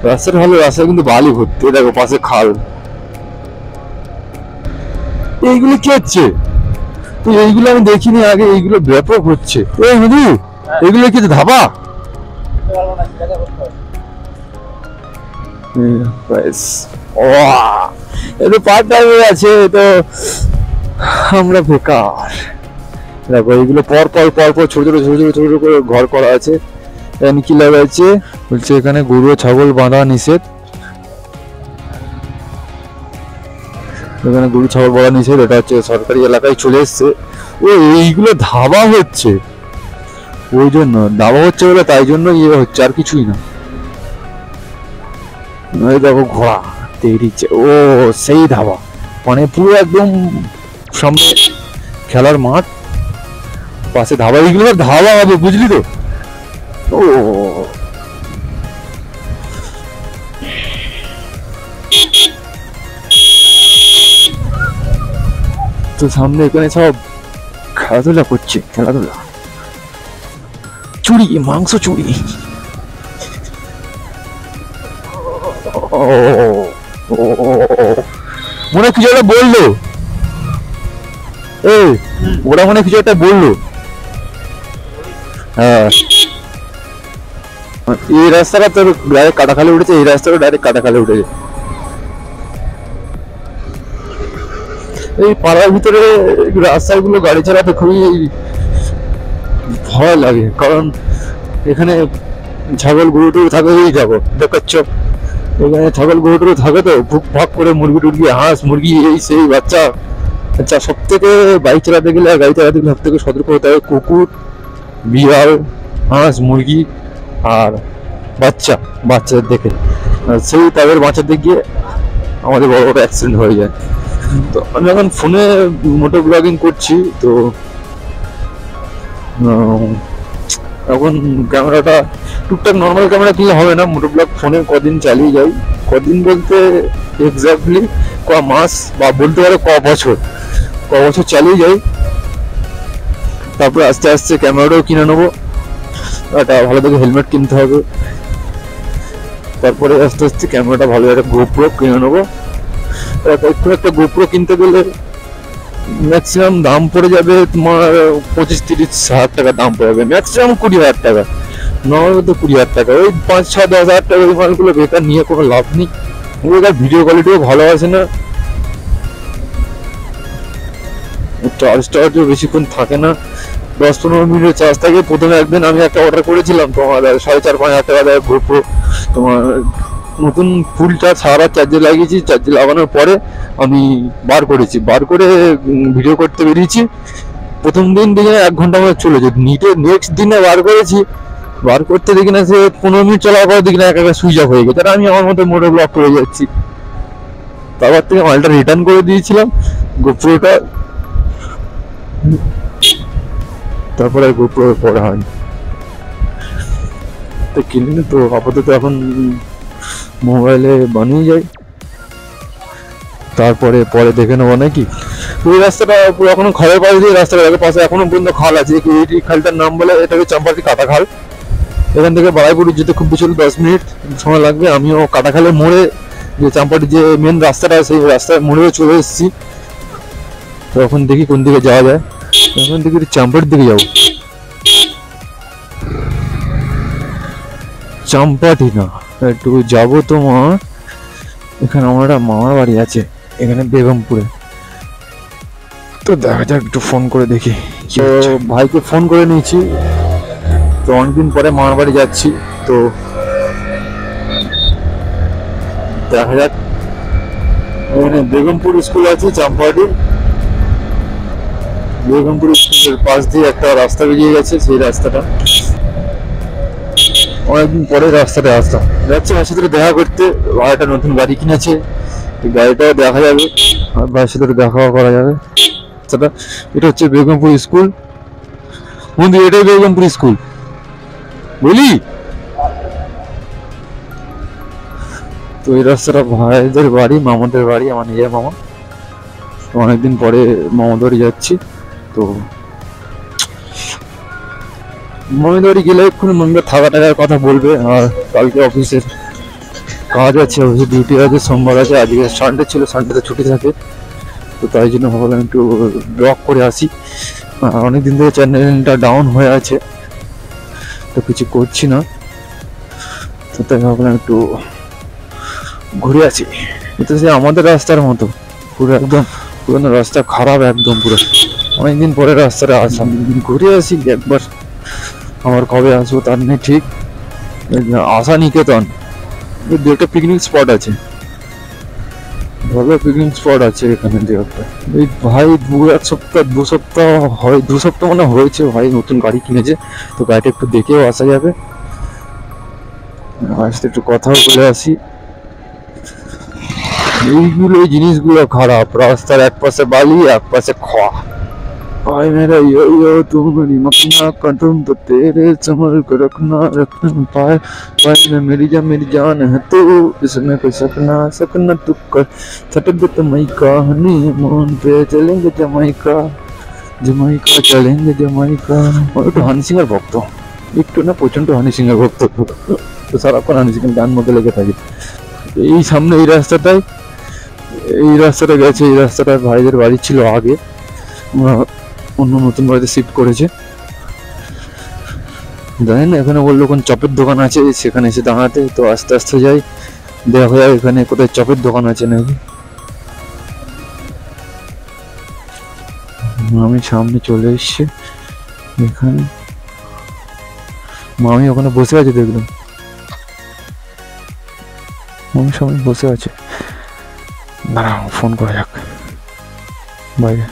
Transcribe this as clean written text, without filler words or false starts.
রাস্তাটা ভালো, রাস্তা কিন্তু বালি ভর্তি, দেখো পাশে খাল। এইগুলো কি হচ্ছে? এইগুলো আমি দেখিনি আগে, এইগুলো ব্যাপক হচ্ছে। এই মধু, এগুলো কি ধাবা? পার্ট টাইমে আছে তো আমরা বেকার। দেখো এইগুলো পর পর পর পর ছোট ছোট ছোট ছোট ছোট ছোট করে ঘর করা আছে। এখানে কি লেখা আছে? বলছে এখানে গরু ছাগল বাঁধা নিষেধ। এখানে গরু ছাগল বাঁধা নিষেধ, এটা হচ্ছে সরকারি এলাকায় চলে এসছে। ও এইগুলো ধাবা হচ্ছে, ওই জন্য ধাবা হচ্ছে বলে তাই জন্য ইয়ে হচ্ছে, আর কিছুই না। এই দেখো ঘোড়া তেড়িচ্ছে, ও সেই ধাবা, মানে পুরো একদম সামনে খেলার মাঠ, পাশে ধাবা। এইগুলো ধাবা হবে, বুঝলি তো? ও তো সামনে এখানে সব খেলাধুলা করছে, খেলাধুলা, চুরি, মাংস চুরি। মনে কিছু একটা বললো, ওরা মনে কিছু একটা বললো। হ্যাঁ, এই রাস্তাটা তোর ডাইরেক্ট কাটাখালে উঠেছে, এই রাস্তাটা ডাইরেক্ট কাটাখালে উঠেছে। এই পাড়ার ভিতরে রাস্তাগুলো গাড়ি চালাতে খুবই ভয় লাগে, কারণ এখানে ছাগল গরু টরু থাকে, যাবো দেখাচ্ছ, এখানে ছাগল গরু টরু থাকে তো ভুক ভাগ করে, মুরগি টুরগি, হাঁস মুরগি, এই সেই বাচ্চা। আচ্ছা, সব থেকে বাইক চালাতে গেলে আর গাড়ি চালাতে গেলে সব থেকে সতর্ক হতে হবে কুকুর, বিড়াল, হাঁস মুরগি আর বাচ্চাদের দেখে। সেই তাদের বাঁচাতে গিয়ে আমাদের বড় বড় অ্যাক্সিডেন্ট হয়ে যায়। তো আমি এখন ফোনে মোটো ব্লগিং করছি, তো এখন ক্যামেরাটা টুকটাক নর্মাল ক্যামেরা কিনলে হবে না, মোটো ব্লগ ফোনে কদিন চালিয়ে যাই। কদিন বলতে এক্স্যাক্টলি ক মাস বা বলতে পারো ক বছর চালিয়ে যাই, তারপরে আস্তে আস্তে ক্যামেরাটাও কিনে নেবো। একটা ভালো দেখে হেলমেট কিনতে হবে, তারপরে আস্তে আস্তে ক্যামেরাটা ভালো একটা গোপ্রো কিনে নেবো। একটা গোপ্রো কিনতে গেলে ম্যাক্সিমাম দাম পড়ে যাবে তোমার 25-30 হাজার টাকা দাম পড়ে যাবে, ম্যাক্সিমাম 20,000 টাকা, নর্মাল তো 20,000 টাকা। ওই 5-6-10 হাজার টাকা ওই মালগুলো বেকার নিয়ে কোনো লাভ নেই। ওইটার ভিডিও কোয়ালিটিও ভালো আসে না, চার্জটাও বেশিক্ষণ থাকে না, 10-15 মিনিটের চার্জ থাকে। প্রথমে একদিন আমি একটা অর্ডার করেছিলাম তোমার 4,500-5,000 টাকা দেয় গোপ্রো, তোমার নতুন ফুলটা সারা চার্জে লাগিয়েছি, চার্জে লাগানোর পরে আমি বার করে ভিডিও করতে বেরিয়েছি। প্রথম দিন দিকে 1 ঘন্টা মতো চলেছে, নেক্সট দিনে বার করতে দেখি না, সে 15 মিনিট চলার পর দেখি না একেবারে সুইচ অফ হয়ে গেছে। আমি আমার মতো মোটো ব্লগ করে যাচ্ছি, তারপর থেকে মালটা রিটার্ন করে দিয়েছিলাম গোপ্রোটা, তারপরে গোপ্রো পড়া হয়নি। তো কিনিনি, তো আপাতত এখন মোবাইলে বানিয়ে যাই, তারপরে পরে দেখে নেবো নাকি। ওই রাস্তাটা পুরো এখনো খালের পাশে দিয়ে, রাস্তাটার পাশে এখনো পর্যন্ত খাল আছে। এই খালটার নাম বলে এটাকে চাম্পাটি কাটা খাল। এখান থেকে বারাইপুর যেতে খুব বেশি 10 মিনিট সময় লাগবে। আমিও কাটাখালের মোড়ে, যে চাম্পাটি যে মেন রাস্তাটা, সেই রাস্তার মোড়ে চলে এসেছি। তো এখন দেখি কোন দিকে যাওয়া যায়, এখন দেখি চাম্পাটির দিকে যাবো। চাম্পাটি না, একটু যাবো তোমার এখানে, আমার একটা মামার বাড়ি আছে এখানে বেগমপুরে। তো দেখা যাক, একটু ফোন করে দেখি। তো ভাইকে ফোন করে নিয়েছি, তো অনেকদিন পরে মামার বাড়ি যাচ্ছি, তো দেখা যাক। এখানে বেগমপুর স্কুল আছে, চাম্পাটি বেগমপুর স্কুলের পাশ দিয়ে একটা রাস্তা বেরিয়ে গেছে, সেই রাস্তাটা অনেকদিন পরে রাস্তাটা আসতাম। যাচ্ছি ভাইয়ের সাথে দেখা করতে, ভাইটা নতুন গাড়ি কিনেছে, গাড়িটাও দেখা যাবে আর ভাইয়ের সাথে দেখা করা যাবে। এটা হচ্ছে বেগমপুর স্কুল বন্ধু, এটাই বেগমপুর স্কুল বুঝলি। তো এই রাস্তাটা ভাইদের বাড়ি, মামাদের বাড়ি, আমার নিজের মামা। অনেকদিন পরে মামাদের বাড়ি যাচ্ছি, তো মামাদের বাড়ি গেলে এক্ষুনি মনে থাকা টাকার কথা বলবে, আর কালকে অফিসের কাজ আছে, অফিসে ডিউটি আছে, সোমবার আছে, আজকে সানডে ছিল, সানডেতে ছুটি থাকে, তো তাই জন্য ভাবলাম একটু ব্লগ করে আসি। অনেকদিন ধরে চ্যানেলটা ডাউন হয়ে আছে, তো কিছু করছি না, তো তাই ভাবলাম একটু ঘুরে আসি। এটা সে আমাদের রাস্তার মতো পুরো একদম পুরোনো রাস্তা, খারাপ একদম পুরো, অনেকদিন পরে রাস্তাটা আসলাম, ঘুরে আসি একবার। আমার কবে আসবো তার নেই ঠিক। আশা নিকেতন, দু একটা পিকনিক স্পট আছে, ভালো পিকনিক স্পট আছে এখানে দু একটা। এই ভাই দু সপ্তাহ হয়, 2 সপ্তাহ মানে হয়েছে ভাই নতুন গাড়ি কিনেছে, তো গাড়িটা একটু দেখেও আসা যাবে, আসতে একটু কথাও বলে আসি। এই জিনিসগুলো খারাপ, রাস্তার এক পাশে বালি এক পাশে খোয়া। भाई मेरा यो तू मेरी मखना कदम तो तेरे संभल कर रखना पाए, भाई मैं मेरी जान है तू, इसमें कोई सपना तू कर, सटक तो मई का हनी मून पे चलेंगे जमाइका, जमाइका चलेंगे जमाइका। और तो हनी सिंह भक्त, একটু না প্রচন্ড হানি সিং এর ভক্ত, তো সারাক্ষণ হানি সিং গান মধ্যে লেগে থাকে। এই সামনে এই রাস্তাটা গেছে, এই রাস্তাটা ভাইদের বাড়ি ছিল আগে, অন্য নতুন বাড়িতে শিফট করেছে। জানি না, এখানে বললো কোন চপের দোকান আছে, সেখানে এসে দাঁড়াতে, তো আস্তে আস্তে যাই, দেখা যায় এখানে কোথায় চপের দোকান আছে নাকি। আমি সামনে চলে এসছি, এখানে মামি ওখানে বসে আছে, দেখলাম মামি সামনে বসে আছে। দাঁড়াও ফোন করা যাক বাইরে।